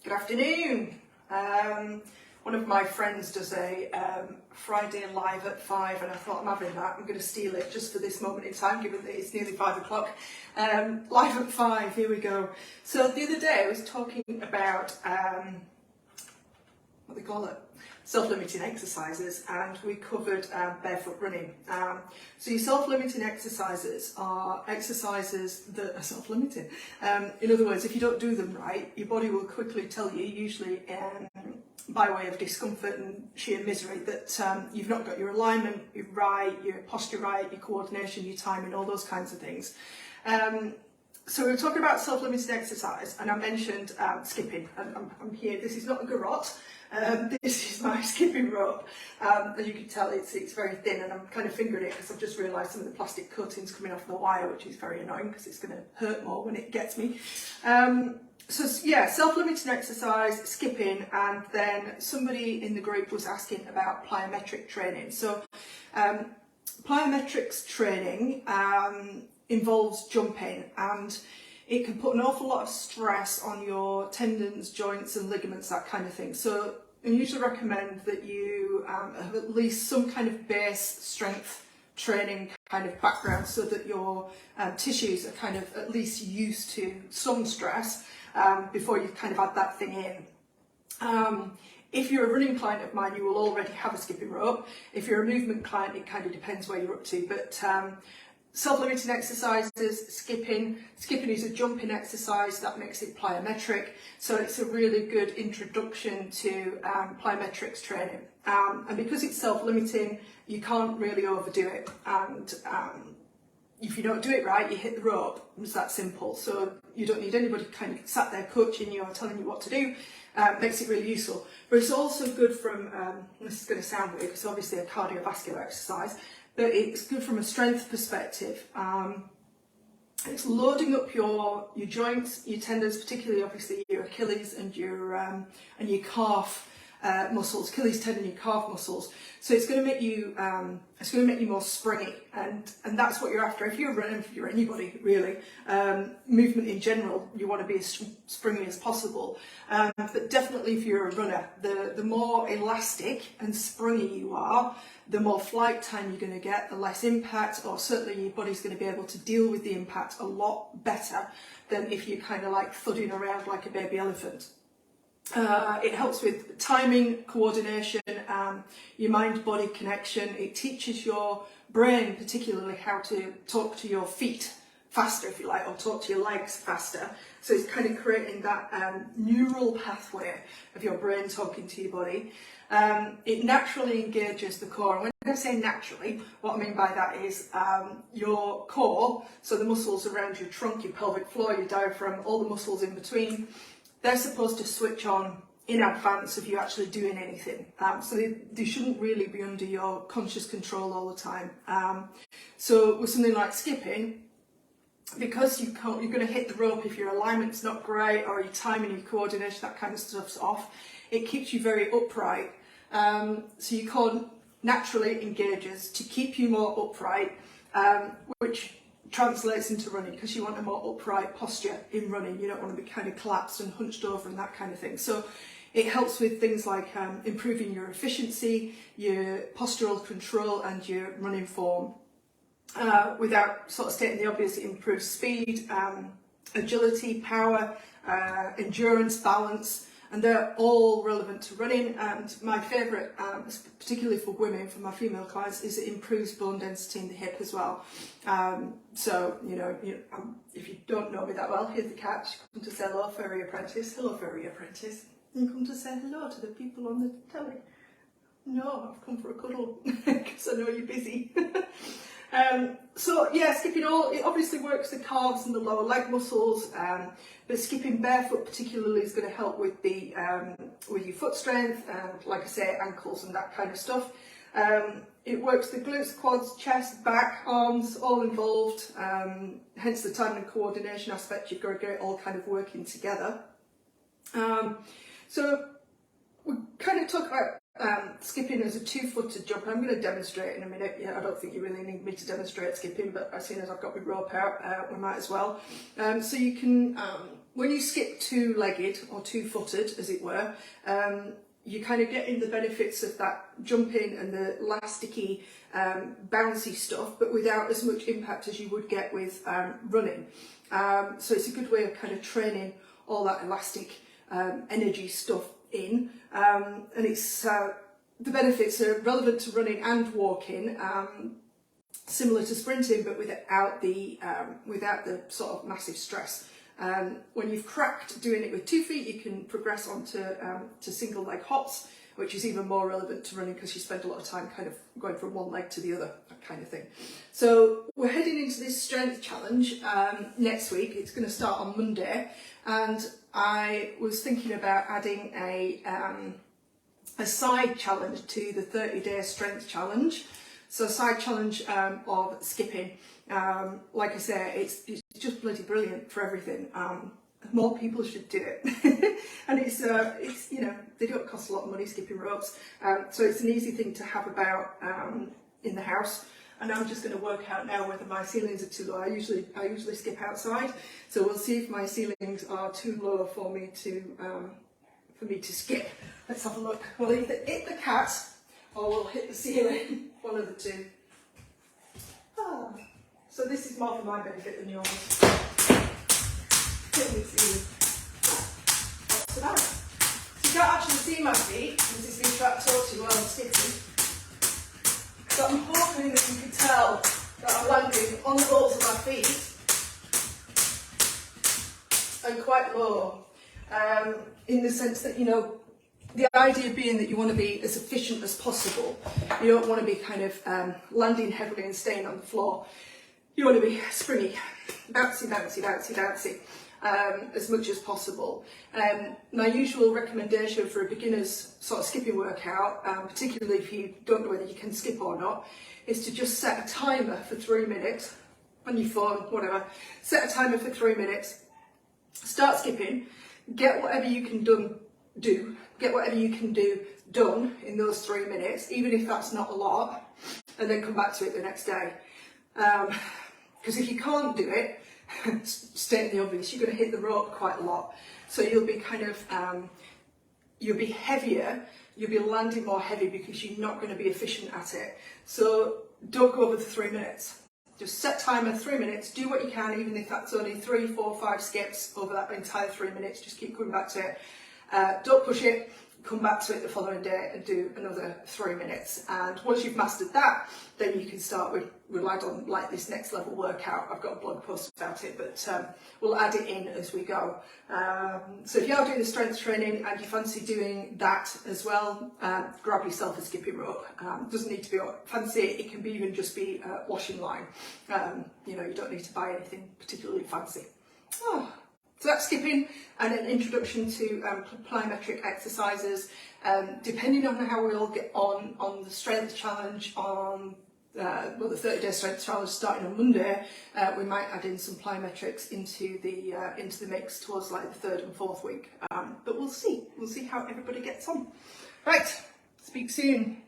Good afternoon. One of my friends does a Friday live at 5 and I thought I'm having that. I'm going to steal it just for this moment in time, given that it's nearly 5 o'clock. Live at 5, here we go. So the other day I was talking about, what they call it? Self-limiting exercises, and we covered barefoot running. So your self-limiting exercises are exercises that are self-limiting. In other words, if you don't do them right, your body will quickly tell you, usually by way of discomfort and sheer misery, that you've not got your alignment right, your posture right, your coordination, your timing, all those kinds of things. So we were talking about self-limiting exercise, and I mentioned skipping. I'm here, this is not a garrote. This is my skipping rope. As you can tell, it's very thin, and I'm kind of fingering it because I've just realised some of the plastic coatings coming off the wire, which is very annoying because it's going to hurt more when it gets me. So yeah, self-limiting exercise, skipping, and then somebody in the group was asking about plyometric training. So plyometrics training involves jumping, and it can put an awful lot of stress on your tendons, joints and ligaments, that kind of thing. So I usually recommend that you have at least some kind of base strength training kind of background, so that your tissues are kind of at least used to some stress before you kind of add that thing in. If you're a running client of mine, you will already have a skipping rope. If you're a movement client, it kind of depends where you're up to, but self-limiting exercises, skipping is a jumping exercise that makes it plyometric, so it's a really good introduction to plyometrics training. And because it's self-limiting, you can't really overdo it, and if you don't do it right, you hit the rope. It's that simple. So you don't need anybody kind of sat there coaching you or telling you what to do. Makes it really useful. But it's also good from, this is going to sound weird, it's obviously a cardiovascular exercise, but it's good from a strength perspective. It's loading up your joints, your tendons, particularly obviously your Achilles and your calf muscles, Achilles tendon, your calf muscles. So it's going to make you more springy, and that's what you're after. If you're running, if you're anybody really, movement in general, you want to be as springy as possible. But definitely if you're a runner, the more elastic and springy you are, the more flight time you're going to get, the less impact, or certainly your body's going to be able to deal with the impact a lot better than if you're kind of like thudding around like a baby elephant. It helps with timing, coordination, your mind-body connection. It teaches your brain particularly how to talk to your feet faster, if you like, or talk to your legs faster. So it's kind of creating that neural pathway of your brain talking to your body. It naturally engages the core. And when I say naturally, what I mean by that is your core, so the muscles around your trunk, your pelvic floor, your diaphragm, all the muscles in between, they're supposed to switch on in advance of you actually doing anything. So they shouldn't really be under your conscious control all the time. So with something like skipping, because you're going to hit the rope if your alignment's not great, or your timing, your coordination, that kind of stuff's off, it keeps you very upright. So your core naturally engages to keep you more upright, which translates into running, because you want a more upright posture in running. You don't want to be kind of collapsed and hunched over and that kind of thing. So it helps with things like improving your efficiency, your postural control and your running form. Without sort of stating the obvious, it improves speed, agility, power, endurance, balance, and they're all relevant to running. And my favourite, particularly for women, for my female clients, is it improves bone density in the hip as well. So, if you don't know me that well, here's the catch. Come to say hello, furry apprentice. Hello, furry apprentice. And come to say hello to the people on the telly. No, I've come for a cuddle, because I know you're busy. So yeah, skipping it obviously works the calves and the lower leg muscles, but skipping barefoot particularly is going to help with the with your foot strength and, like I say, ankles and that kind of stuff. It works the glutes, quads, chest, back, arms, all involved. Hence the timing and coordination aspect. You've got to get it all kind of working together. So we kind of talk about skipping as a 2-footed jump. I'm going to demonstrate in a minute. Yeah, I don't think you really need me to demonstrate skipping, but as soon as I've got my rope out, we might as well. So you can, when you skip 2-legged or 2-footed, as it were, you kind of get in the benefits of that jumping and the elasticy, bouncy stuff, but without as much impact as you would get with running. So it's a good way of kind of training all that elastic energy stuff in, and it's the benefits are relevant to running and walking, similar to sprinting, but without the sort of massive stress. When you've cracked doing it with 2 feet, you can progress on to single leg hops, which is even more relevant to running because you spend a lot of time kind of going from one leg to the other, that kind of thing. So we're heading into this strength challenge next week. It's going to start on Monday, and I was thinking about adding a side challenge to the 30-day strength challenge. So a side challenge of skipping. Like I say, it's just bloody brilliant for everything. More people should do it. And it's you know, they don't cost a lot of money, skipping ropes. So it's an easy thing to have about in the house. And I'm just going to work out now whether my ceilings are too low. I usually skip outside, so we'll see if my ceilings are too low for me to skip. Let's have a look. We'll either hit the cat or we'll hit the ceiling. One of the two. So this is more for my benefit than yours. Hitting the ceiling. Not so bad. So you can't actually see my feet. This is being trapped to while I'm skipping. So I'm hoping that you can tell that I'm landing on the balls of my feet and quite low, in the sense that, you know, the idea being that you want to be as efficient as possible. You don't want to be kind of landing heavily and staying on the floor. You want to be springy, bouncy, bouncy, bouncy, bouncy, as much as possible. My usual recommendation for a beginner's sort of skipping workout, particularly if you don't know whether you can skip or not, is to just set a timer for 3 minutes on your phone, whatever. Set a timer for 3 minutes, start skipping, get whatever you can do, get whatever you can do done in those 3 minutes, even if that's not a lot, and then come back to it the next day. Because if you can't do it, stating the obvious, you're going to hit the rope quite a lot. So you'll be kind of, you'll be heavier, you'll be landing more heavy because you're not going to be efficient at it. So don't go over the 3 minutes. Just set timer 3 minutes, do what you can, even if that's only 3, 4, 5 skips over that entire 3 minutes, just keep coming back to it. Don't push it, come back to it the following day and do another 3 minutes. And once you've mastered that, then you can start with, we'll add on like this next level workout. I've got a blog post about it, but we'll add it in as we go. So if you are doing the strength training and you fancy doing that as well, grab yourself a skipping rope. Doesn't need to be fancy, it can be even just be a washing line. You know, you don't need to buy anything particularly fancy. So that's skipping, and an introduction to plyometric exercises. Depending on how we all get on the strength challenge on well, the 30-day strength challenge starting on Monday, we might add in some plyometrics into the mix towards like the 3rd and 4th week. But we'll see how everybody gets on. Right, speak soon.